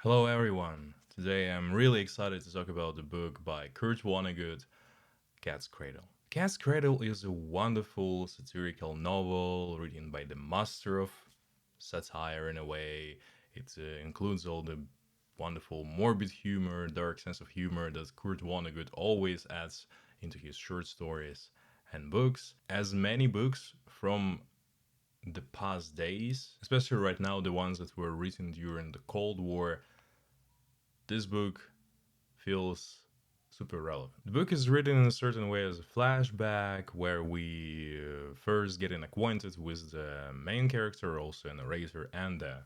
Hello everyone. Today I'm really excited to talk about the book by Kurt Vonnegut, Cat's Cradle. Cat's Cradle is a wonderful satirical novel written by the master of satire in a way. It includes all the wonderful morbid humor, dark sense of humor that Kurt Vonnegut always adds into his short stories and books. As many books from the past days, especially right now, the ones that were written during the Cold War, this book feels super relevant. The book is written in a certain way as a flashback where we first getting acquainted with the main character, also a narrator and the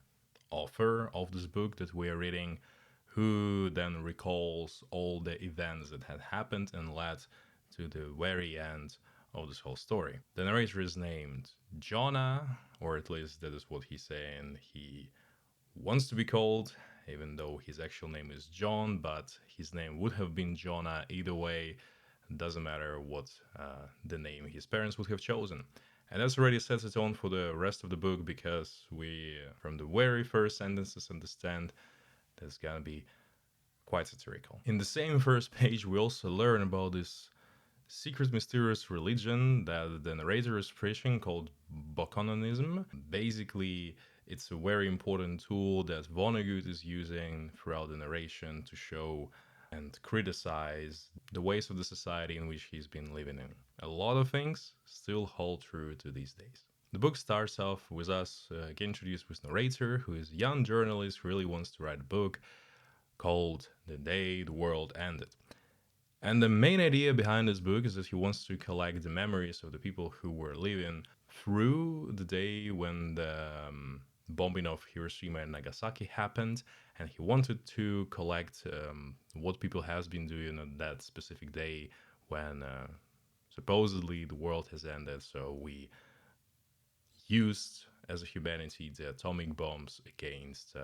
author of this book that we are reading, who then recalls all the events that had happened and led to the very end of this whole story. The narrator is named Jonah, or at least that is what he's saying. He wants to be called, even though his actual name is John, but his name would have been Jonah either way. Doesn't matter what the name his parents would have chosen. And that's already sets the tone for the rest of the book because we, from the very first sentences, understand that's gonna be quite satirical. In the same first page, we also learn about this secret mysterious religion that the narrator is preaching called Bokononism. Basically, it's a very important tool that Vonnegut is using throughout the narration to show and criticize the ways of the society in which he's been living in. A lot of things still hold true to these days. The book starts off with us getting introduced with narrator, who is a young journalist who really wants to write a book called The Day the World Ended. And the main idea behind this book is that he wants to collect the memories of the people who were living through the day when the bombing of Hiroshima and Nagasaki happened, and he wanted to collect what people has been doing on that specific day when supposedly the world has ended. So we used as a humanity the atomic bombs against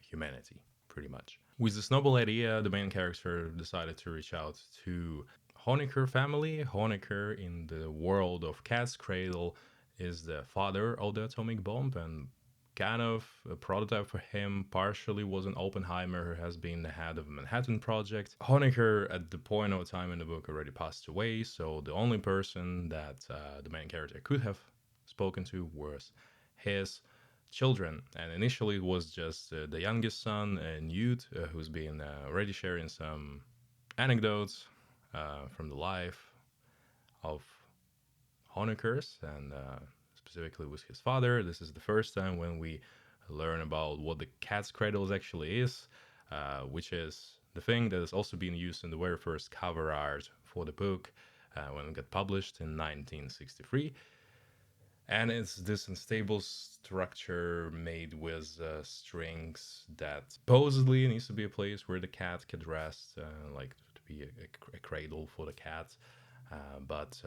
humanity, pretty much. With this noble idea, the main character decided to reach out to Honecker family. Honecker, in the world of Cat's Cradle, is the father of the atomic bomb, and kind of a prototype for him partially was an Oppenheimer, who has been the head of the Manhattan Project. Honecker, at the point of time in the book, already passed away, so the only person that the main character could have spoken to was his children. And initially, it was just the youngest son, Newt, who's been already sharing some anecdotes from the life of Honeckers and specifically with his father. This is the first time when we learn about what the cat's cradles actually is, which is the thing that is also being used in the very first cover art for the book when it got published in 1963. And it's this unstable structure made with strings that supposedly needs to be a place where the cat could rest, like to be a cradle for the cat. But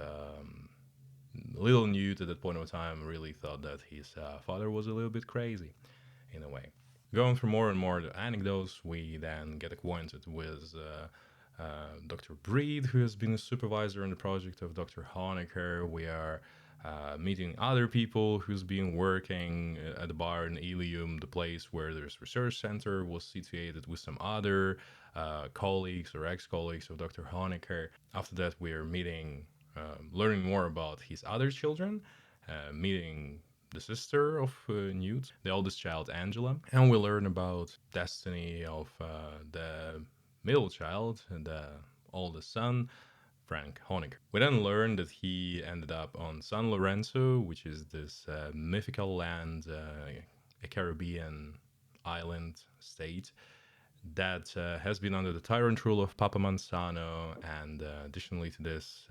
little Newt at that point of time really thought that his father was a little bit crazy in a way. Going through more and more the anecdotes, we then get acquainted with Dr. Breed, who has been a supervisor in the project of Dr. Honecker. We are meeting other people who's been working at the bar in Ilium, the place where this research center was situated, with some other colleagues or ex-colleagues of Dr. Honecker. After that, we are meeting, learning more about his other children, meeting the sister of Newt, the oldest child, Angela, and we learn about destiny of the middle child, the oldest son, Frank Honecker. We then learn that he ended up on San Lorenzo, which is this mythical land, a Caribbean island state that has been under the tyrant rule of Papa Manzano. And additionally to this,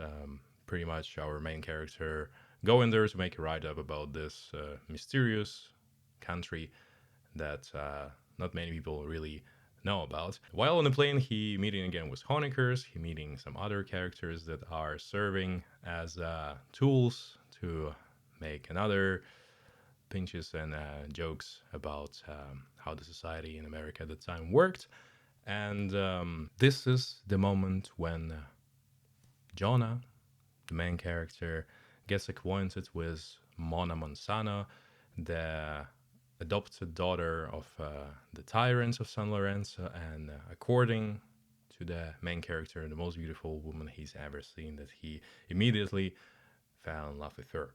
pretty much our main character go in there to make a write-up about this mysterious country that not many people really know about. While on the plane, he meeting again with Honeckers, he meeting some other characters that are serving as tools to make another pinches and jokes about how the society in America at the time worked. And this is the moment when Jonah, the main character, gets acquainted with Mona Manzano, the adopted daughter of the tyrants of San Lorenzo, and according to the main character, the most beautiful woman he's ever seen, that he immediately fell in love with her.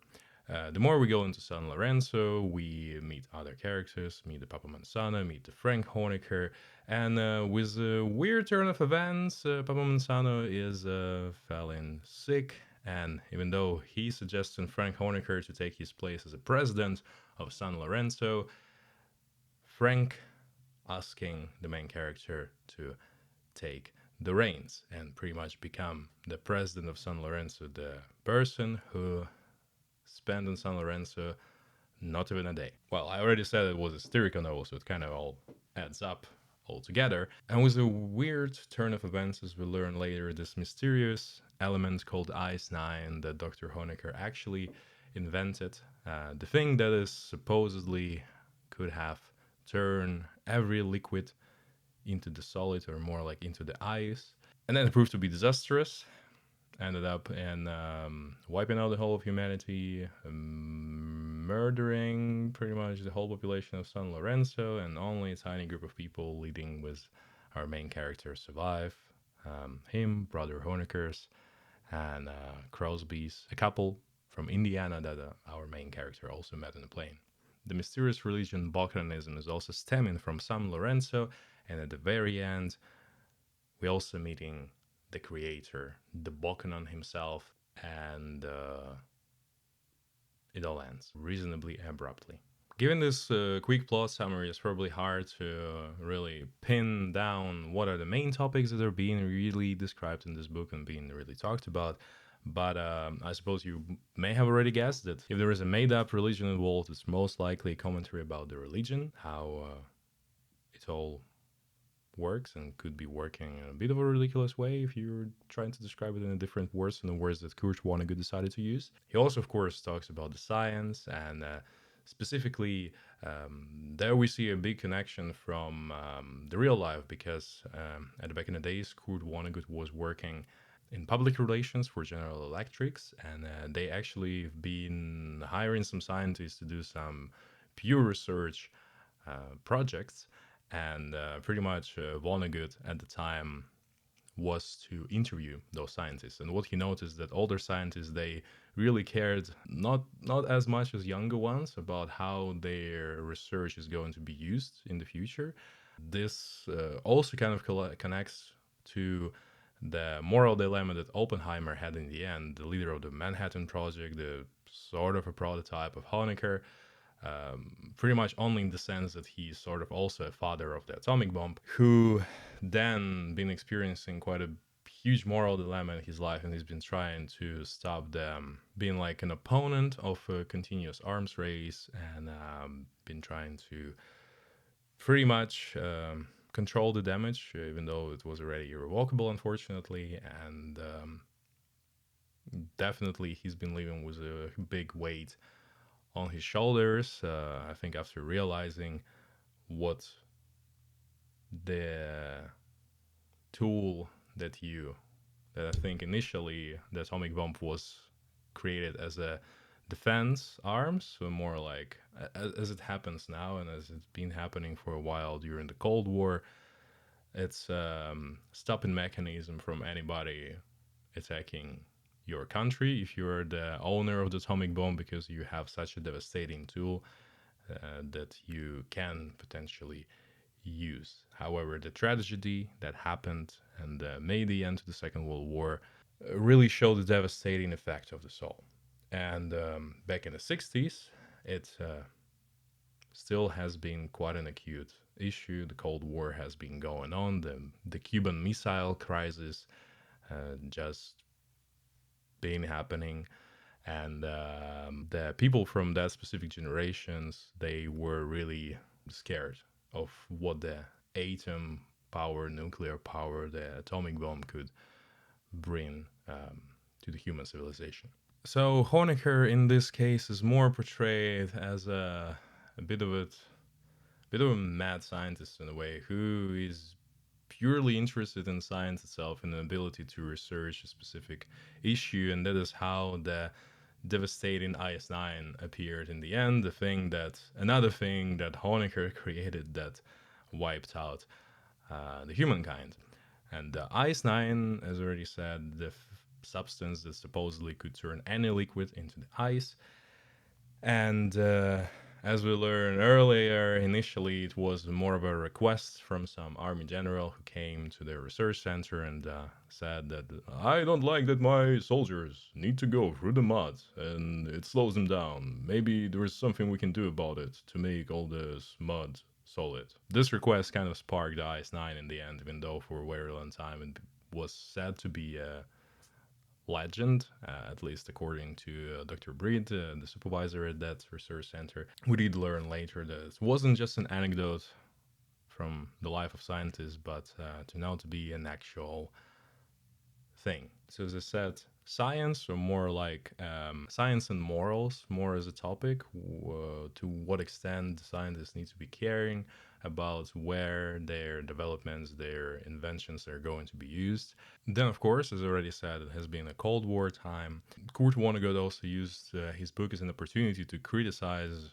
The more we go into San Lorenzo, we meet other characters, meet the Papa Manzano, meet the Frank Honecker, and with a weird turn of events, Papa Manzano is falling sick, and even though he suggests Frank Honecker to take his place as a president of San Lorenzo, Frank asking the main character to take the reins and pretty much become the president of San Lorenzo, the person who spent in San Lorenzo not even a day. Well, I already said it was a satirical novel, so it kind of all adds up all together. And with a weird turn of events, as we learn later, this mysterious element called Ice 9 that Dr. Honecker actually invented, the thing that is supposedly could have turned every liquid into the solid, or more like into the ice. And then it proved to be disastrous. Ended up in wiping out the whole of humanity, murdering pretty much the whole population of San Lorenzo, and only a tiny group of people, leading with our main character, survive. Him, Brother Honeckers, and Crosby's, a couple from Indiana that our main character also met in a plane. The mysterious religion Bokononism is also stemming from San Lorenzo, and at the very end, we also meeting the creator, the Bokonon himself, and it all ends reasonably abruptly. Given this quick plot summary, it's probably hard to really pin down what are the main topics that are being really described in this book and being really talked about. But I suppose you may have already guessed that if there is a made-up religion involved, it's most likely a commentary about the religion, how it all works and could be working in a bit of a ridiculous way if you're trying to describe it in a different words than the words that Kurt Vonnegut decided to use. He also, of course, talks about the science, and specifically, there we see a big connection from the real life, because at the back in the days, Kurt Vonnegut was working in public relations for General Electrics, and they actually have been hiring some scientists to do some pure research projects. And pretty much Vonnegut at the time was to interview those scientists. And what he noticed that older scientists, they really cared not as much as younger ones about how their research is going to be used in the future. This also kind of connects to the moral dilemma that Oppenheimer had in the end, the leader of the Manhattan Project, the sort of a prototype of Honecker, pretty much only in the sense that he's sort of also a father of the atomic bomb, who then been experiencing quite a huge moral dilemma in his life, and he's been trying to stop them being like an opponent of a continuous arms race, and been trying to pretty much control the damage, even though it was already irrevocable, unfortunately. And definitely he's been living with a big weight on his shoulders. I think after realizing what the tool that I think initially the atomic bomb was created as a defense arms, so more like as it happens now and as it's been happening for a while during the Cold War, it's stopping mechanism from anybody attacking your country if you're the owner of the atomic bomb, because you have such a devastating tool that you can potentially use. However, the tragedy that happened and made the end to the Second World War really showed the devastating effect of the soul. And back in the 60s, it still has been quite an acute issue. The Cold War has been going on. The Cuban Missile Crisis just been happening, and the people from that specific generations, they were really scared of what the atom power, nuclear power, the atomic bomb could bring to the human civilization. So Honecker in this case is more portrayed as a bit of a mad scientist in a way, who is purely interested in science itself and the ability to research a specific issue, and that is how the devastating IS-9 appeared in the end, another thing that Honecker created that wiped out the humankind. And the IS-9, as already said, the substance that supposedly could turn any liquid into the ice. And as we learned earlier, initially it was more of a request from some army general who came to their research center and said that I don't like that my soldiers need to go through the mud and it slows them down. Maybe there is something we can do about it to make all this mud solid. This request kind of sparked the IS-9 in the end, even though for a very long time it was said to be a legend, at least according to Dr. Breed, the supervisor at that research center. We did learn later that it wasn't just an anecdote from the life of scientists, but turned out to be an actual thing. So as I said, science, or more like science and morals, more as a topic, to what extent scientists need to be caring about where their developments, their inventions are going to be used. Then, of course, as I already said, it has been a Cold War time. Kurt Vonnegut also used his book as an opportunity to criticize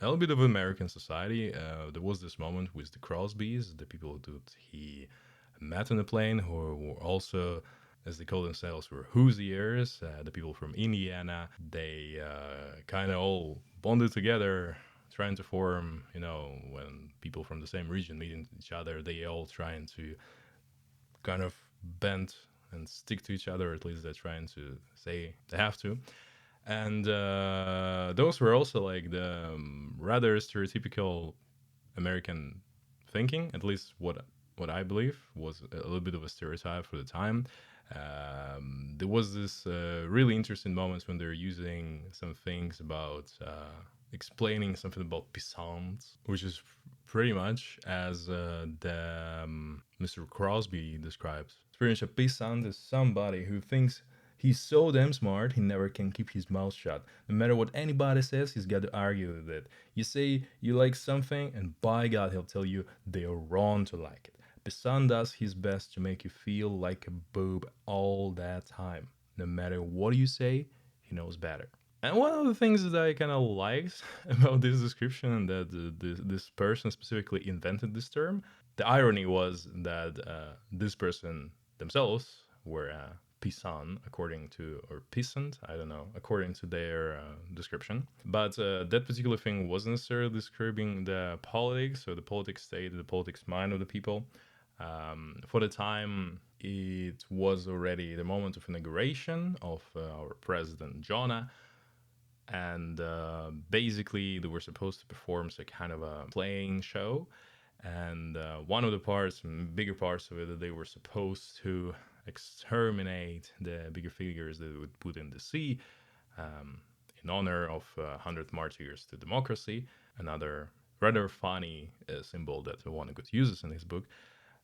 a little bit of American society. There was this moment with the Crosbys, the people that he met on the plane, who were also, as they call themselves, were Hoosiers, the people from Indiana. They kind of all bonded together, trying to form, when people from the same region meet each other, they all trying to kind of bend and stick to each other, or at least they're trying to say they have to. And those were also like the rather stereotypical American thinking, at least what I believe was a little bit of a stereotype for the time. There was this really interesting moments when they're using some things about explaining something about pisans, which is pretty much as Mr. Crosby describes. Pretty much a pisant is somebody who thinks he's so damn smart, he never can keep his mouth shut. No matter what anybody says, he's got to argue with it. You say you like something, and by God, he'll tell you they're wrong to like it. Pissan does his best to make you feel like a boob all that time. No matter what you say, he knows better. And one of the things that I kind of liked about this description, and that this person specifically invented this term, the irony was that this person themselves were Pisan, according to, or Pisant, I don't know, according to their description. But that particular thing wasn't necessarily describing the politics or the politics state, the politics mind of the people. For the time, it was already the moment of inauguration of our president, Jonah. And basically, they were supposed to perform a kind of a playing show. And one of the parts, bigger parts of it, that they were supposed to exterminate the bigger figures that they would put in the sea in honor of 100 martyrs to democracy. Another rather funny symbol that Vonnegut uses in his book.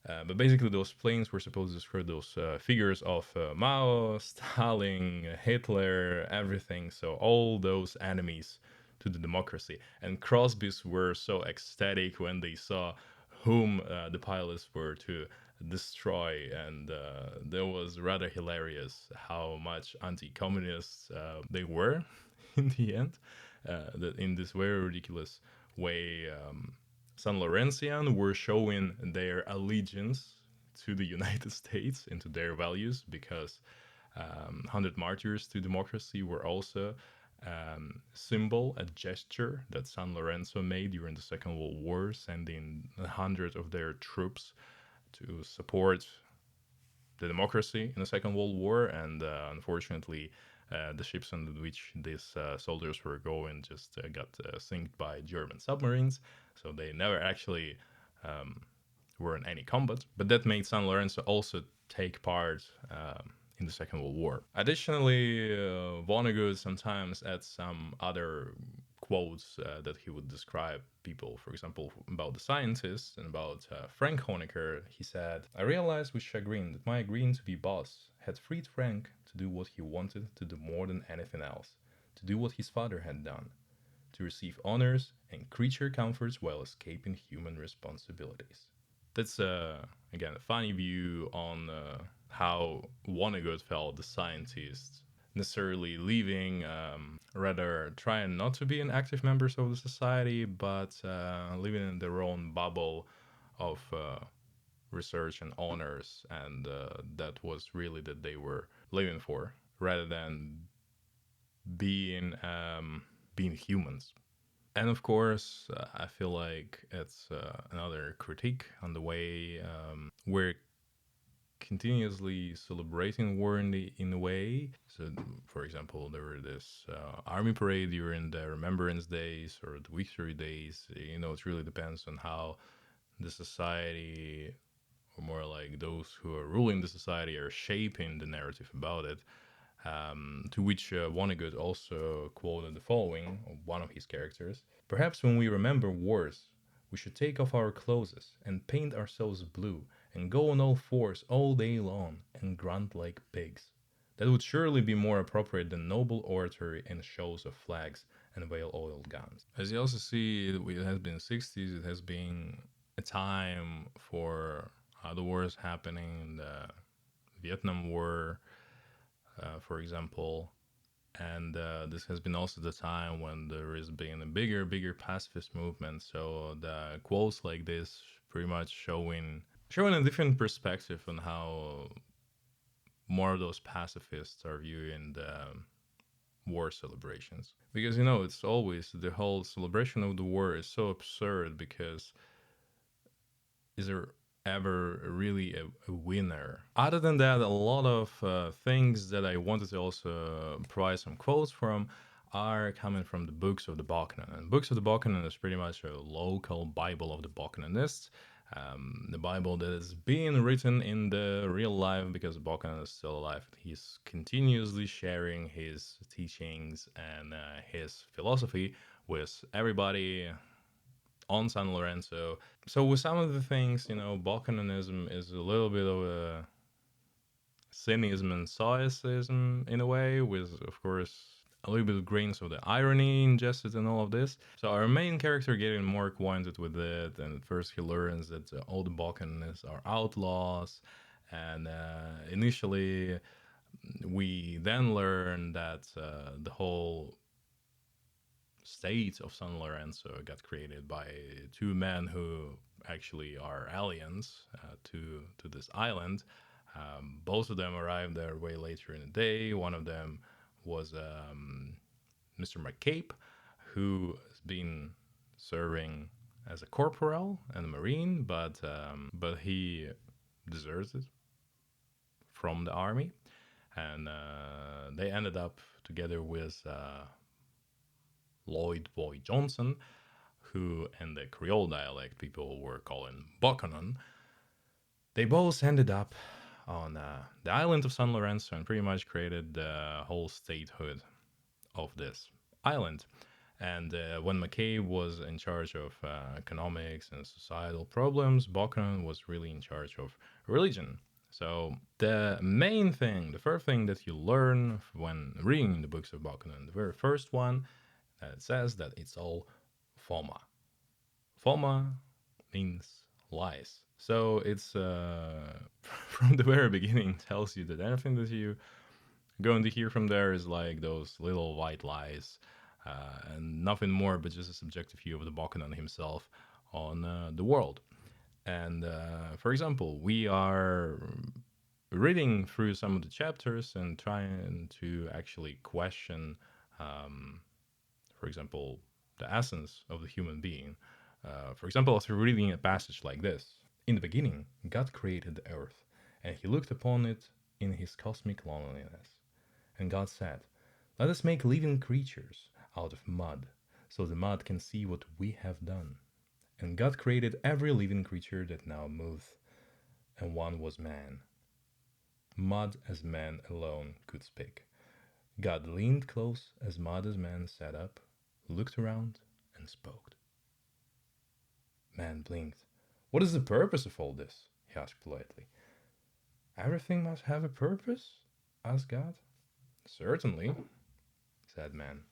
But basically, those planes were supposed to describe those figures of Mao, Stalin, Hitler, everything. So all those enemies to the democracy. And Crosbys were so ecstatic when they saw whom the pilots were to destroy, and that was rather hilarious how much anti-communists they were in the end. That in this very ridiculous way, San Lorenzian were showing their allegiance to the United States and to their values, because 100 martyrs to democracy were also symbol, a gesture that San Lorenzo made during the Second World War, sending 100 of their troops to support the democracy in the Second World War. And unfortunately, the ships on which these soldiers were going just got sunk by German submarines, so they never actually were in any combat. But that made San Lorenzo also take part in the Second World War. Additionally, Vonnegut sometimes adds some other quotes that he would describe people. For example, about the scientists and about Frank Honecker, he said, "I realized with chagrin that my agreeing to be boss had freed Frank to do what he wanted to do more than anything else, to do what his father had done, to receive honors and creature comforts while escaping human responsibilities." That's, again, a funny view on how Vonnegut felt the scientists necessarily leaving, rather trying not to be an active members of the society, but living in their own bubble of research and honors, and that was really that they were living for, rather than being being humans. And of course, I feel like it's another critique on the way we're continuously celebrating war in a way. So, for example, there were this army parade during the Remembrance Days or the Victory Days. You know, it really depends on how the society, or more like those who are ruling the society, are shaping the narrative about it. To which Vonnegut also quoted the following of one of his characters: "Perhaps when we remember wars, we should take off our clothes and paint ourselves blue and go on all fours all day long and grunt like pigs. That would surely be more appropriate than noble oratory and shows of flags and well-oiled guns." As you also see, it has been 60s. It has been a time for other wars happening, the Vietnam War, for example. And this has been also the time when there has been a bigger pacifist movement. So the quotes like this pretty much showing a different perspective on how more of those pacifists are viewing the war celebrations. Because you know, it's always the whole celebration of the war is so absurd because is there ever really a winner? Other than that, a lot of things that I wanted to also provide some quotes from are coming from the books of the Bokonon. And books of the Bokonon is pretty much a local Bible of the Bokononists. The Bible that is being written in the real life because Bokonon is still alive. He's continuously sharing his teachings and his philosophy with everybody on San Lorenzo. So with some of the things, you know, Bokononism is a little bit of a cynicism and stoicism in a way, with of course a little bit of grains of the irony ingested in all of this. So our main character getting more acquainted with it, and at first he learns that all the Bokononists are outlaws, and initially we then learn that the whole state of San Lorenzo got created by two men who actually are aliens to this island. Both of them arrived there way later in the day. One of them was Mr. McCabe, who has been serving as a corporal and a marine, but he deserted from the army, and they ended up together with Lloyd Boy Johnson, who in the Creole dialect people were calling Bokonon. They both ended up on the island of San Lorenzo and pretty much created the whole statehood of this island. And when McCabe was in charge of economics and societal problems, Bokonon was really in charge of religion. So the main thing, the first thing that you learn when reading the books of Bokonon, the very first one, it says that it's all Foma. Foma means lies. So it's from the very beginning tells you that anything that you going to hear from there is like those little white lies, and nothing more but just a subjective view of the Bokonon himself on the world. And for example, we are reading through some of the chapters and trying to actually question for example, the essence of the human being. For example, after reading a passage like this: "In the beginning, God created the earth, and he looked upon it in his cosmic loneliness. And God said, 'Let us make living creatures out of mud, so the mud can see what we have done.' And God created every living creature that now moveth, and one was man. Mud as man alone could speak. God leaned close as mud as man sat up, looked around, and spoke. Man blinked. 'What is the purpose of all this?' he asked politely. 'Everything must have a purpose?' asked God. 'Certainly,' said man.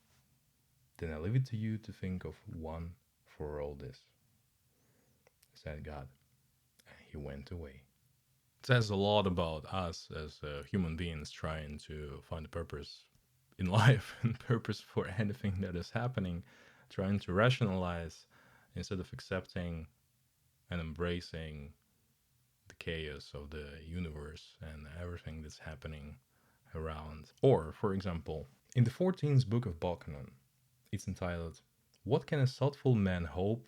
'Then I leave it to you to think of one for all this,' said God, and he went away. It says a lot about us as human beings trying to find a purpose in life and purpose for anything that is happening, trying to rationalize instead of accepting and embracing the chaos of the universe and everything that's happening around. Or, for example, in the 14th book of Bokonon, it's entitled, What Can a Thoughtful Man Hope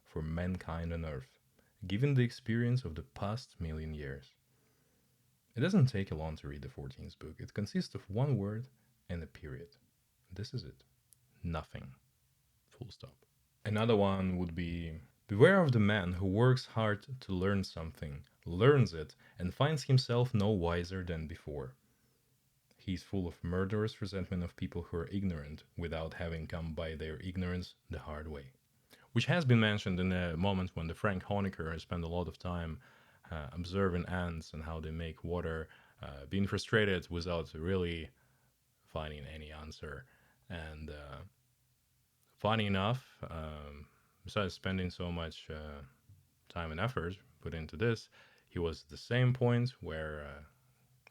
for Mankind on Earth, given the experience of the past million years? It doesn't take long to read the 14th book. It consists of one word and a period. This is it. Nothing. Full stop. Another one would be, beware of the man who works hard to learn something, learns it, and finds himself no wiser than before. He is full of murderous resentment of people who are ignorant without having come by their ignorance the hard way. Which has been mentioned in a moment when the Frank Honecker has spent a lot of time observing ants and how they make water, being frustrated without really finding any answer. And funny enough, besides spending so much time and effort put into this, he was at the same point where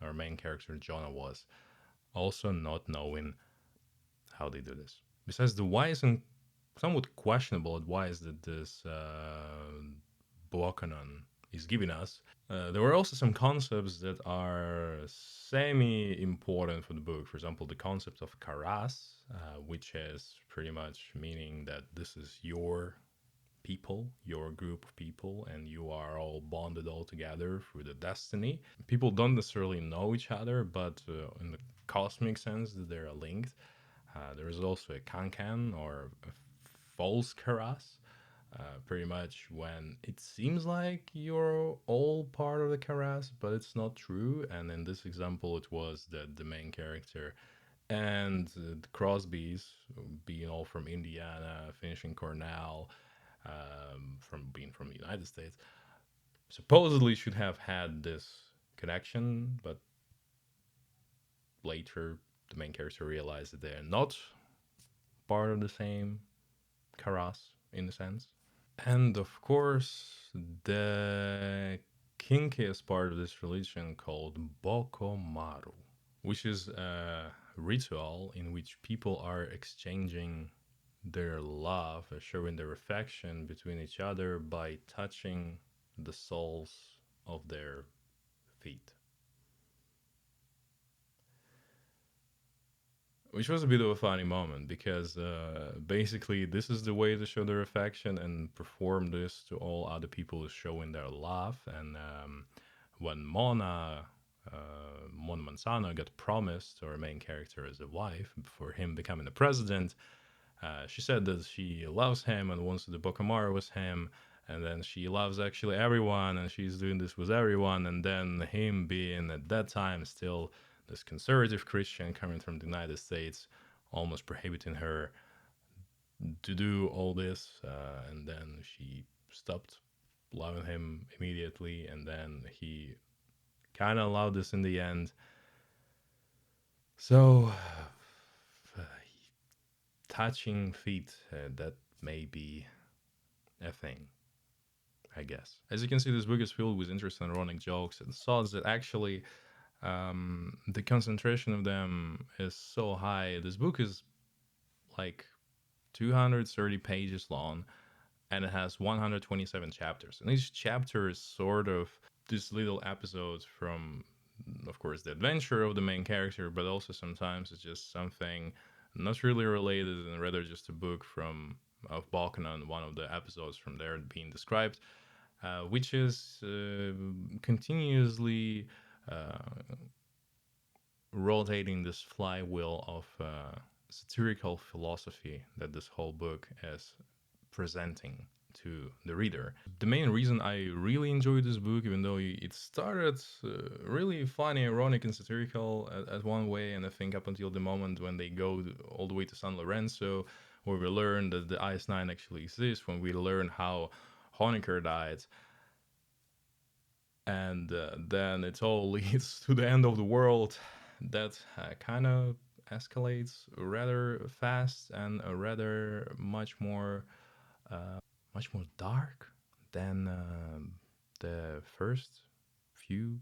our main character Jonah was, also not knowing how they do this. Besides the wise and somewhat questionable advice that this Bokonon is giving us, there were also some concepts that are semi-important for the book. For example, the concept of karas, which is pretty much meaning that this is your people, your group of people, and you are all bonded all together through the destiny. People don't necessarily know each other, but in the cosmic sense, they're linked. There is also a kankan or a false karas, pretty much when it seems like you're all part of the karas, but it's not true. And in this example, it was that the main character and the Crosbys, being all from Indiana, finishing Cornell, from being from the United States, supposedly should have had this connection, but later the main character realized that they're not part of the same Karas in a sense. And of course, the kinkiest part of this religion called Bokomaru, which is a ritual in which people are exchanging their love, showing their affection between each other by touching the soles of their feet. Which was a bit of a funny moment because basically this is the way to show their affection and perform this to all other people is showing their love. And when Mona Manzano got promised our main character as a wife for him becoming the president, she said that she loves him and wants to do Bokomaru with him. And then she loves actually everyone and she's doing this with everyone. And then him being at that time still this conservative Christian coming from the United States, almost prohibiting her to do all this. And then she stopped loving him immediately. And then he kind of allowed this in the end. So, touching feet, that may be a thing, I guess. As you can see, this book is filled with interesting ironic jokes and thoughts that actually the concentration of them is so high. This book is like 230 pages long and it has 127 chapters. And each chapter is sort of these little episodes from, of course, the adventure of the main character, but also sometimes it's just something not really related and rather just a book from of Balkan, one of the episodes from there being described, which is continuously rotating this flywheel of satirical philosophy that this whole book is presenting to the reader. The main reason I really enjoyed this book, even though it started really funny, ironic, and satirical at one way, and I think up until the moment when they go all the way to San Lorenzo, where we learn that the IS-9 actually exists, when we learn how Honecker died, and then it all leads to the end of the world. That kind of escalates rather fast and rather much more dark than the first few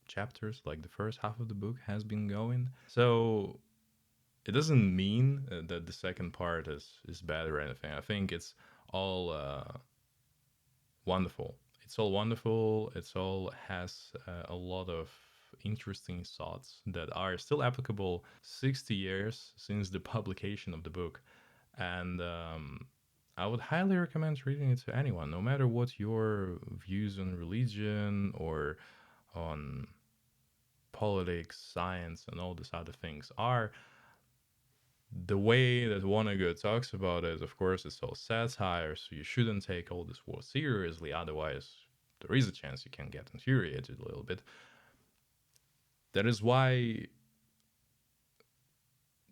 chapters, like the first half of the book has been going. So it doesn't mean that the second part is bad or anything. I think it's all wonderful. It's all wonderful. It's all has a lot of interesting thoughts that are still applicable 60 years since the publication of the book. And I would highly recommend reading it to anyone, no matter what your views on religion or on politics, science, and all these other things are. The way that Vonnegut talks about it, of course, it's all satire, so you shouldn't take all this war seriously, otherwise, there is a chance you can get infuriated a little bit. That is why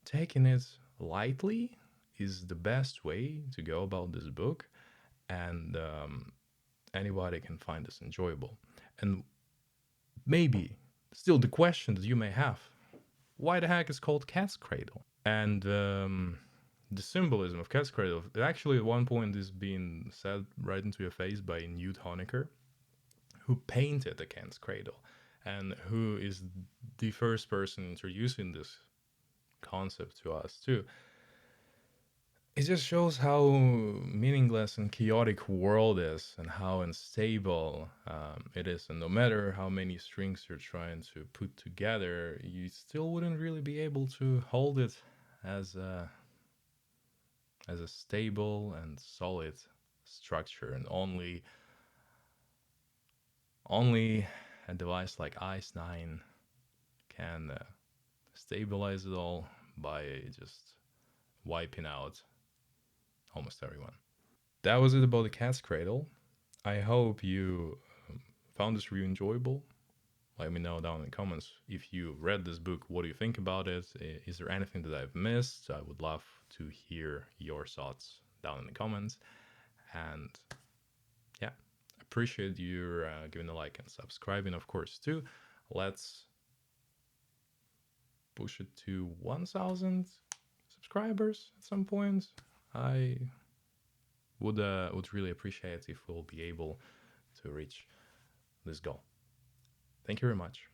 taking it lightly is the best way to go about this book, and anybody can find this enjoyable. And maybe still the question that you may have, why the heck is called Cat's Cradle? And the symbolism of Cat's Cradle, actually at one point is being said right into your face by Newt Honecker, who painted the Cat's Cradle and who is the first person introducing this concept to us too. It just shows how meaningless and chaotic world is and how unstable it is. And no matter how many strings you're trying to put together, you still wouldn't really be able to hold it as a stable and solid structure. And only a device like Ice 9 can stabilize it all by just wiping out almost everyone. That was it about the Cat's Cradle. I hope you found this review enjoyable. Let me know down in the comments if you read this book. What do you think about it? Is there anything that I've missed? I would love to hear your thoughts down in the comments. And yeah, appreciate you giving a like and subscribing, of course, too. Let's push it to 1,000 subscribers at some point. I would really appreciate if we'll be able to reach this goal. Thank you very much.